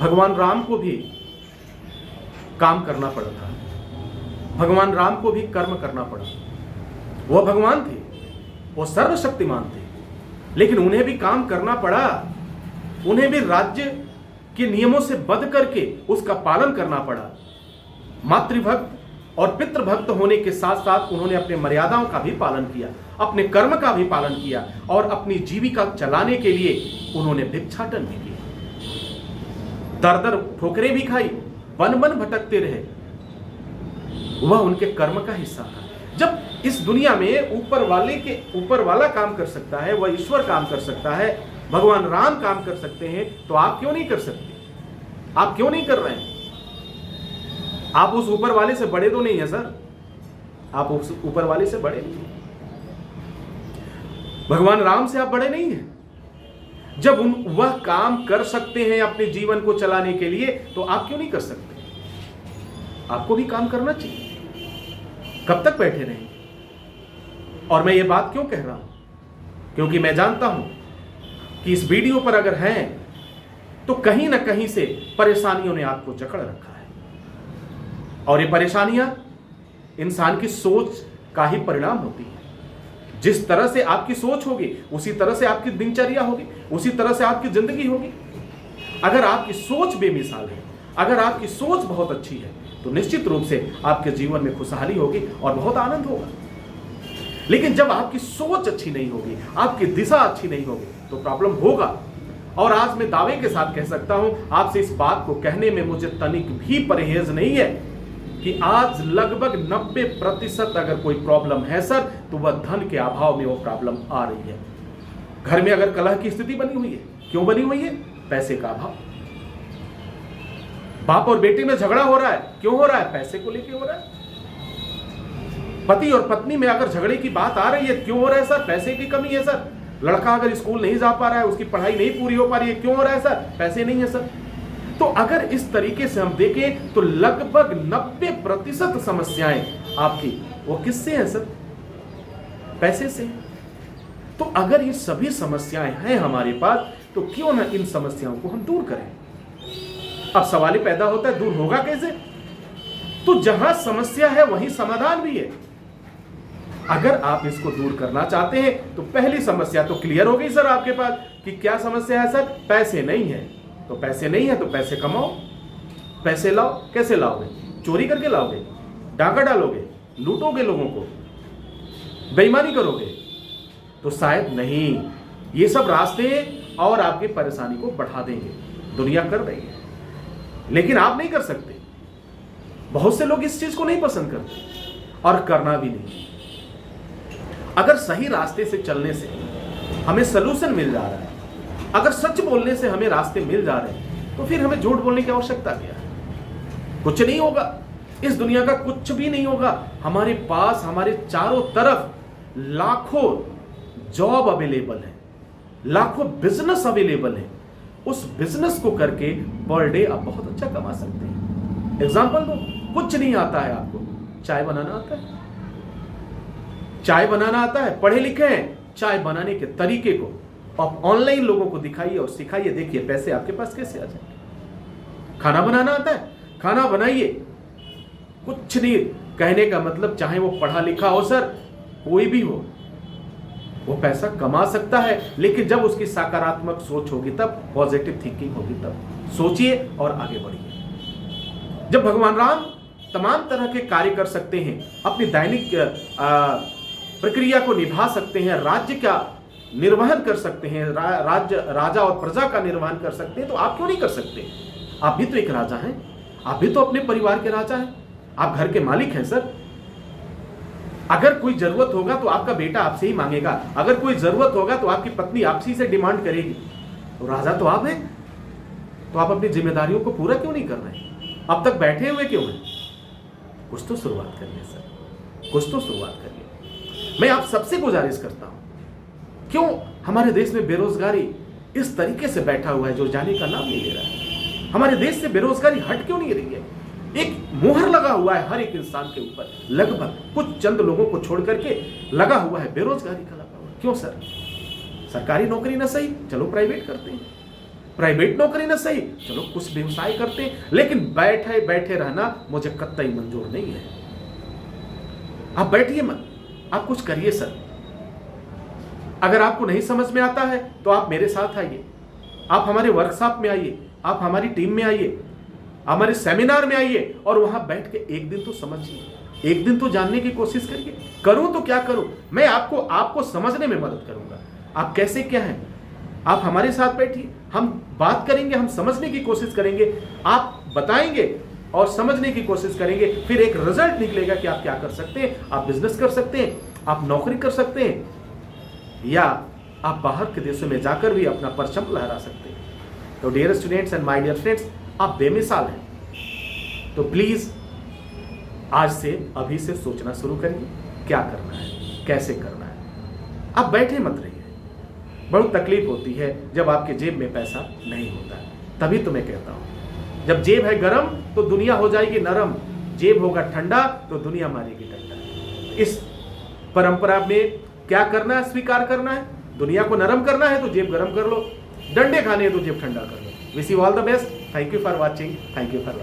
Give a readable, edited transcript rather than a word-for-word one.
भगवान राम को भी काम करना पड़ा था, भगवान राम को भी कर्म करना पड़ा। वो भगवान थे, वो सर्वशक्तिमान थे, लेकिन उन्हें भी काम करना पड़ा। उन्हें भी राज्य के नियमों से बंध करके उसका पालन करना पड़ा। मातृभक्त और पितृभक्त होने के साथ साथ उन्होंने अपने मर्यादाओं का भी पालन किया, अपने कर्म का भी पालन किया और अपनी जीविका चलाने के लिए उन्होंने भिक्षाटन भी किया। दर दर ठोकरें भी खाई, वन वन भटकते रहे। वह उनके कर्म का हिस्सा था। जब इस दुनिया में ऊपर वाला काम कर सकता है, वह ईश्वर काम कर सकता है, भगवान राम काम कर सकते हैं, तो आप क्यों नहीं कर सकते? आप क्यों नहीं कर रहे हैं? आप उस ऊपर वाले से बड़े तो नहीं है सर, आप उस ऊपर वाले से बड़े नहीं हैं। भगवान राम से आप बड़े नहीं हैं। जब वह काम कर सकते हैं अपने जीवन को चलाने के लिए, तो आप क्यों नहीं कर सकते? आपको भी काम करना चाहिए। कब तक बैठे रहेंगे? और मैं ये बात क्यों कह रहा हूं? क्योंकि मैं जानता हूं कि इस वीडियो पर अगर हैं तो कहीं ना कहीं से परेशानियों ने आपको जकड़ रखा है, और ये परेशानियां इंसान की सोच का ही परिणाम होती है। जिस तरह से आपकी सोच होगी, उसी तरह से आपकी दिनचर्या होगी, उसी तरह से आपकी जिंदगी होगी। अगर आपकी सोच बेमिसाल है, अगर आपकी सोच बहुत अच्छी है, तो निश्चित रूप से आपके जीवन में खुशहाली होगी और बहुत आनंद होगा। लेकिन जब आपकी सोच अच्छी नहीं होगी, आपकी दिशा अच्छी नहीं होगी, तो प्रॉब्लम होगा। और आज मैं दावे के साथ कह सकता हूं, आपसे इस बात को कहने में मुझे तनिक भी परहेज नहीं है कि आज लगभग 90% अगर कोई प्रॉब्लम है सर, तो वह धन के अभाव में वो प्रॉब्लम आ रही है। घर में अगर कलह की स्थिति बनी हुई है, क्यों बनी हुई है? पैसे का अभाव। बाप और बेटे में झगड़ा हो रहा है, क्यों हो रहा है? पैसे को लेके हो रहा है। पति और पत्नी में अगर झगड़े की बात आ रही है, क्यों हो रहा है सर? पैसे की कमी है सर। लड़का अगर स्कूल नहीं जा पा रहा है, उसकी पढ़ाई नहीं पूरी हो पा रही है, क्यों हो रहा है सर? पैसे नहीं है सर। तो अगर इस तरीके से हम देखें तो लगभग 90% समस्याएं आपकी वो किससे हैं सर? पैसे से। तो अगर ये सभी समस्याएं हैं हमारे पास, तो क्यों ना इन समस्याओं को हम दूर करें? अब सवाल ही पैदा होता है, दूर होगा कैसे? तो जहां समस्या है वहीं समाधान भी है। अगर आप इसको दूर करना चाहते हैं तो पहली समस्या तो क्लियर हो गई सर आपके पास कि क्या समस्या है सर? पैसे नहीं है। तो पैसे नहीं है तो पैसे कमाओ, पैसे लाओ। कैसे लाओगे? चोरी करके लाओगे, डाका डालोगे, लूटोगे लोगों को, बेईमानी करोगे? तो शायद नहीं। ये सब रास्ते और आपकी परेशानी को बढ़ा देंगे। दुनिया कर रही है, लेकिन आप नहीं कर सकते। बहुत से लोग इस चीज को नहीं पसंद करते और करना भी नहीं। अगर सही रास्ते से चलने से हमें सलूशन मिल जा रहा है, अगर सच बोलने से हमें रास्ते मिल जा रहे हैं, तो फिर हमें झूठ बोलने की आवश्यकता क्या है? कुछ नहीं होगा, इस दुनिया का कुछ भी नहीं होगा। हमारे पास, हमारे चारों तरफ लाखों जॉब अवेलेबल है, लाखों बिजनेस अवेलेबल है। उस बिजनेस को करके पर डे आप बहुत अच्छा कमा सकते हैं। एग्जांपल दो, कुछ नहीं आता है आपको, चाय बनाना आता है? चाय बनाना आता है, पढ़े लिखे हैं, चाय बनाने के तरीके को आप ऑनलाइन लोगों को दिखाइए और सिखाइए, देखिए पैसे आपके पास कैसे आ जाएंगे। खाना बनाना आता है, खाना बनाइए। कुछ नहीं कहने का मतलब, चाहे वो पढ़ा लिखा हो सर, कोई भी हो, वो पैसा कमा सकता है। लेकिन जब उसकी सकारात्मक सोच होगी, तब पॉजिटिव थिंकिंग होगी, तब सोचिए और आगे बढ़िए। जब भगवान राम तमाम तरह के कार्य कर सकते हैं, अपनी दैनिक प्रक्रिया को निभा सकते हैं, राज्य का निर्वहन कर सकते हैं, राजा और प्रजा का निर्वहन कर सकते हैं, तो आप क्यों नहीं कर सकते? आप भी तो एक राजा हैं, आप भी तो अपने परिवार के राजा हैं, आप घर के मालिक हैं सर। अगर कोई जरूरत होगा तो आपका बेटा आपसे ही मांगेगा, अगर कोई जरूरत होगा तो आपकी पत्नी आपसे से डिमांड करेगी। तो राजा तो आप हैं, तो आप अपनी जिम्मेदारियों को पूरा क्यों नहीं कर रहे हैं? अब तक बैठे हुए क्यों हैं? कुछ तो शुरुआत करिए सर, कुछ तो शुरुआत करिए। मैं आप सबसे गुजारिश करता हूं, क्यों हमारे देश में बेरोजगारी इस तरीके से बैठा हुआ है जो जाने का नाम नहीं ले रहा है? हमारे देश से बेरोजगारी हट क्यों नहीं रही है? एक मोहर लगा हुआ है हर एक इंसान के ऊपर, लगभग कुछ चंद लोगों को छोड़ करके लगा हुआ है, बेरोजगारी का लगा हुआ है। क्यों सर? सरकारी नौकरी ना सही, चलो प्राइवेट करते हैं। प्राइवेट नौकरी ना सही, चलो कुछ व्यवसाय करते हैं, लेकिन बैठे बैठे रहना मुझे कतई मंजूर नहीं है। आप बैठिए मत, आप कुछ करिए सर। अगर आपको नहीं समझ में आता है तो आप मेरे साथ आइए, आप हमारे वर्कशॉप में आइए, आप हमारी टीम में आइए, हमारे सेमिनार में आइए और वहां बैठ के एक दिन तो समझिए, एक दिन तो जानने की कोशिश करिए। करूं तो क्या करूं, मैं आपको समझने में मदद करूंगा। आप कैसे क्या हैं, आप हमारे साथ बैठिए, हम बात करेंगे, हम समझने की कोशिश करेंगे, आप बताएंगे और समझने की कोशिश करेंगे, फिर एक रिजल्ट निकलेगा कि आप क्या कर सकते हैं। आप बिजनेस कर सकते हैं, आप नौकरी कर सकते हैं, या आप बाहर के देशों में जाकर भी अपना परचम लहरा सकते हैं। तो dear students and my dear friends, आप बेमिसाल हैं, तो प्लीज आज से अभी से सोचना शुरू करिए, क्या करना है, कैसे करना है। आप बैठे मत रहिए। बहुत तकलीफ होती है जब आपके जेब में पैसा नहीं होता है, तभी तो मैं कहता हूं, जब जेब है गरम तो दुनिया हो जाएगी नरम, जेब होगा ठंडा तो दुनिया मारेगी डंडा। इस परंपरा में क्या करना है, स्वीकार करना है। दुनिया को नरम करना है तो जेब गरम कर लो, डंडे खाने हैं तो जेब ठंडा कर लो। Wish you all the best. Thank you for watching, thank you for